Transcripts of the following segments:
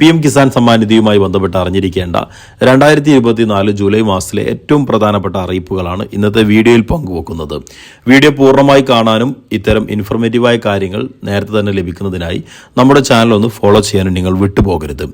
PM Kisan Samman നിധിയുമായി ബന്ധപ്പെട്ട് അറിഞ്ഞിരിക്കേണ്ട 2024 July മാസത്തിലെ ഏറ്റവും പ്രധാനപ്പെട്ട അറിയിപ്പുകളാണ് ഇന്നത്തെ വീഡിയോയിൽ പങ്കുവെക്കുന്നത്. വീഡിയോ പൂർണ്ണമായി കാണാനും ഇത്തരം ഇൻഫോർമേറ്റീവായ കാര്യങ്ങൾ നേരത്തെ തന്നെ ലഭിക്കുന്നതിനായി നമ്മുടെ ചാനൽ ഒന്ന് ഫോളോ ചെയ്യാനും നിങ്ങൾ വിട്ടുപോകരുത്.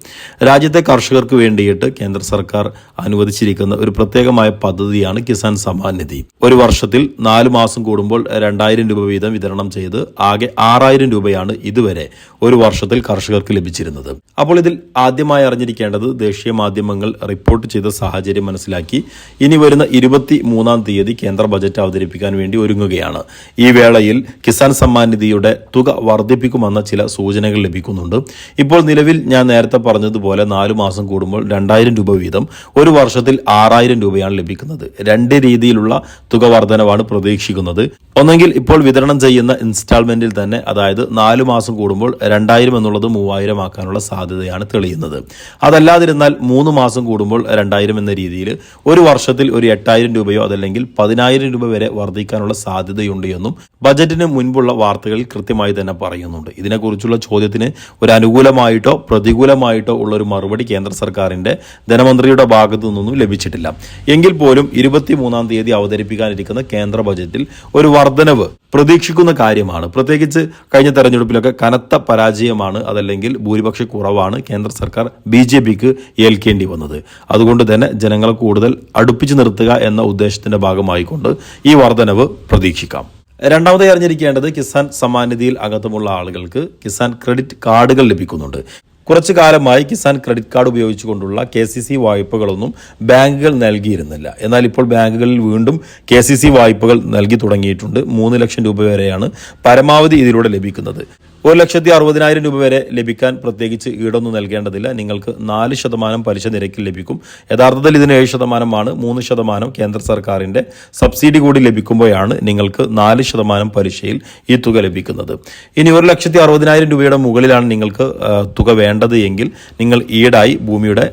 രാജ്യത്തെ കർഷകർക്ക് വേണ്ടിയിട്ട് കേന്ദ്ര സർക്കാർ അനുവദിച്ചിരിക്കുന്ന ഒരു പ്രത്യേകമായ പദ്ധതിയാണ് കിസാൻ സമ്മാൻ നിധി. ഒരു വർഷത്തിൽ 4 മാസം കൂടുമ്പോൾ 2000 രൂപ വീതം വിതരണം ചെയ്ത് ആകെ 6000 രൂപയാണ് ഇതുവരെ ഒരു വർഷത്തിൽ കർഷകർക്ക് ലഭിച്ചിരുന്നത്. അപ്പോൾ ഇതിൽ ആദ്യമായി അറിഞ്ഞിരിക്കേണ്ടത് ദേശീയ മാധ്യമങ്ങൾ റിപ്പോർട്ട് ചെയ്ത സാഹചര്യം മനസ്സിലാക്കി ഇനി വരുന്ന 23-ാം തീയതി കേന്ദ്ര ബജറ്റ് അവതരിപ്പിക്കാൻ വേണ്ടി ഒരുങ്ങുകയാണ്. ഈ വേളയിൽ കിസാൻ സമ്മാൻ നിധിയുടെ തുക വർദ്ധിപ്പിക്കുമെന്ന ചില സൂചനകൾ ലഭിക്കുന്നുണ്ട്. ഇപ്പോൾ നിലവിൽ ഞാൻ നേരത്തെ പറഞ്ഞതുപോലെ 4 മാസം കൂടുമ്പോൾ 2000 രൂപ വീതം ഒരു വർഷത്തിൽ 6000 രൂപയാണ് ലഭിക്കുന്നത്. 2 രീതിയിലുള്ള തുക വർധനവാണ് പ്രതീക്ഷിക്കുന്നത്. ഒന്നെങ്കിൽ ഇപ്പോൾ വിതരണം ചെയ്യുന്ന ഇൻസ്റ്റാൾമെന്റിൽ തന്നെ, അതായത് 4 മാസം കൂടുമ്പോൾ 2000 എന്നുള്ളത് 3000 ആക്കാനുള്ള സാധ്യതയാണ് തെളിയുന്നത്. അതല്ലാതിരുന്നാൽ 3 മാസം കൂടുമ്പോൾ 2000 എന്ന രീതിയിൽ ഒരു വർഷത്തിൽ ഒരു 8000 രൂപയോ അതല്ലെങ്കിൽ 10000 രൂപ വരെ വർദ്ധിക്കാനുള്ള സാധ്യതയുണ്ട് എന്നും ബജറ്റിന് മുൻപുള്ള വാർത്തകളിൽ കൃത്യമായി തന്നെ പറയുന്നുണ്ട്. ഇതിനെക്കുറിച്ചുള്ള ചോദ്യത്തിന് ഒരു അനുകൂലമായിട്ടോ പ്രതികൂലമായിട്ടോ ഉള്ളൊരു മറുപടി കേന്ദ്ര സർക്കാരിന്റെ ധനമന്ത്രിയുടെ ഭാഗത്തു നിന്നൊന്നും ലഭിച്ചിട്ടില്ല. എങ്കിൽ പോലും 23-ാം തീയതി അവതരിപ്പിക്കാനിരിക്കുന്ന കേന്ദ്ര ബജറ്റിൽ ഒരു വർധനവ് പ്രതീക്ഷിക്കുന്ന കാര്യമാണ്. പ്രത്യേകിച്ച് കഴിഞ്ഞ തെരഞ്ഞെടുപ്പിലൊക്കെ കനത്ത പരാജയമാണ്, അതല്ലെങ്കിൽ ഭൂരിപക്ഷ കുറവാണ് കേന്ദ്ര സർക്കാർ BJPക്ക് ഏൽക്കേണ്ടി വന്നത്. അതുകൊണ്ട് തന്നെ ജനങ്ങളെ കൂടുതൽ അടുപ്പിച്ചു നിർത്തുക എന്ന ഉദ്ദേശത്തിന്റെ ഭാഗമായിക്കൊണ്ട് ഈ വർധനവ് പ്രതീക്ഷിക്കാം. രണ്ടാമതായി അറിഞ്ഞിരിക്കേണ്ടത് കിസാൻ സമ്മാൻ നിധിയിൽ അംഗത്വമുള്ള ആളുകൾക്ക് കിസാൻ ക്രെഡിറ്റ് കാർഡുകൾ ലഭിക്കുന്നുണ്ട്. കുറച്ചു കാലമായി കിസാൻ ക്രെഡിറ്റ് കാർഡ് ഉപയോഗിച്ചുകൊണ്ടുള്ള KCC വായ്പകളൊന്നും ബാങ്കുകൾ നൽകിയിരുന്നില്ല. എന്നാൽ ഇപ്പോൾ ബാങ്കുകളിൽ വീണ്ടും KCC വായ്പകൾ നൽകി തുടങ്ങിയിട്ടുണ്ട്. 3 ലക്ഷം രൂപ വരെയാണ് പരമാവധി ഇതിലൂടെ ലഭിക്കുന്നത്. 1,60,000 രൂപ വരെ ലഭിക്കാൻ പ്രത്യേകിച്ച് ഈടൊന്നും നൽകേണ്ടതില്ല. നിങ്ങൾക്ക് 4% പലിശ നിരക്കിൽ ലഭിക്കും. യഥാർത്ഥത്തിൽ ഇതിന് 7%, 3% കേന്ദ്ര സർക്കാരിന്റെ സബ്സിഡി കൂടി ലഭിക്കുമ്പോഴാണ് നിങ്ങൾക്ക് 4% പലിശയിൽ ഈ തുക ലഭിക്കുന്നത്. ഇനി 1,60,000 രൂപയുടെ മുകളിലാണ് നിങ്ങൾക്ക് തുക വേണ്ടത് എങ്കിൽ നിങ്ങൾ ഈടായി ഭൂമിയുടെ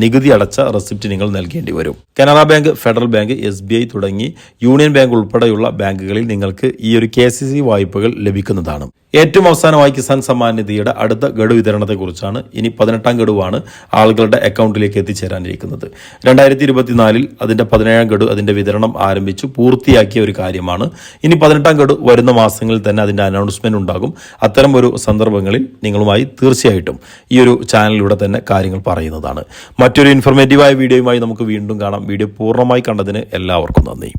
നികുതി അടച്ച റെസിപ്റ്റ് നിങ്ങൾ നൽകേണ്ടി വരും. Canara bank, federal bank, SBI തുടങ്ങി യൂണിയൻ ബാങ്ക് ഉൾപ്പെടെയുള്ള ബാങ്കുകളിൽ നിങ്ങൾക്ക് ഈ ഒരു KCC വായ്പകൾ ലഭിക്കുന്നതാണ്. ഏറ്റവും അവസാനമായി കിസാൻ സമ്മാൻ നിധിയുടെ അടുത്ത ഗഡു വിതരണത്തെക്കുറിച്ചാണ്. ഇനി 18-ാം ഗഡുവാണ് ആളുകളുടെ അക്കൗണ്ടിലേക്ക് എത്തിച്ചേരാനിരിക്കുന്നത്. 2024 അതിന്റെ 17-ാം ഗഡു അതിന്റെ വിതരണം ആരംഭിച്ചു പൂർത്തിയാക്കിയ ഒരു കാര്യമാണ്. ഇനി 18-ാം ഗഡു വരുന്ന മാസങ്ങളിൽ തന്നെ അതിന്റെ അനൗൺസ്മെന്റ് ഉണ്ടാകും. അത്തരം ഒരു സന്ദർഭങ്ങളിൽ നിങ്ങളുമായി തീർച്ചയായിട്ടും ഈ ഒരു ചാനലിലൂടെ തന്നെ കാര്യങ്ങൾ പറയുന്നതാണ്. മറ്റൊരു ഇൻഫോർമേറ്റീവായ വീഡിയോയുമായി നമുക്ക് വീണ്ടും കാണാം. വീഡിയോ പൂർണ്ണമായി കണ്ടതിന് എല്ലാവർക്കും നന്ദി.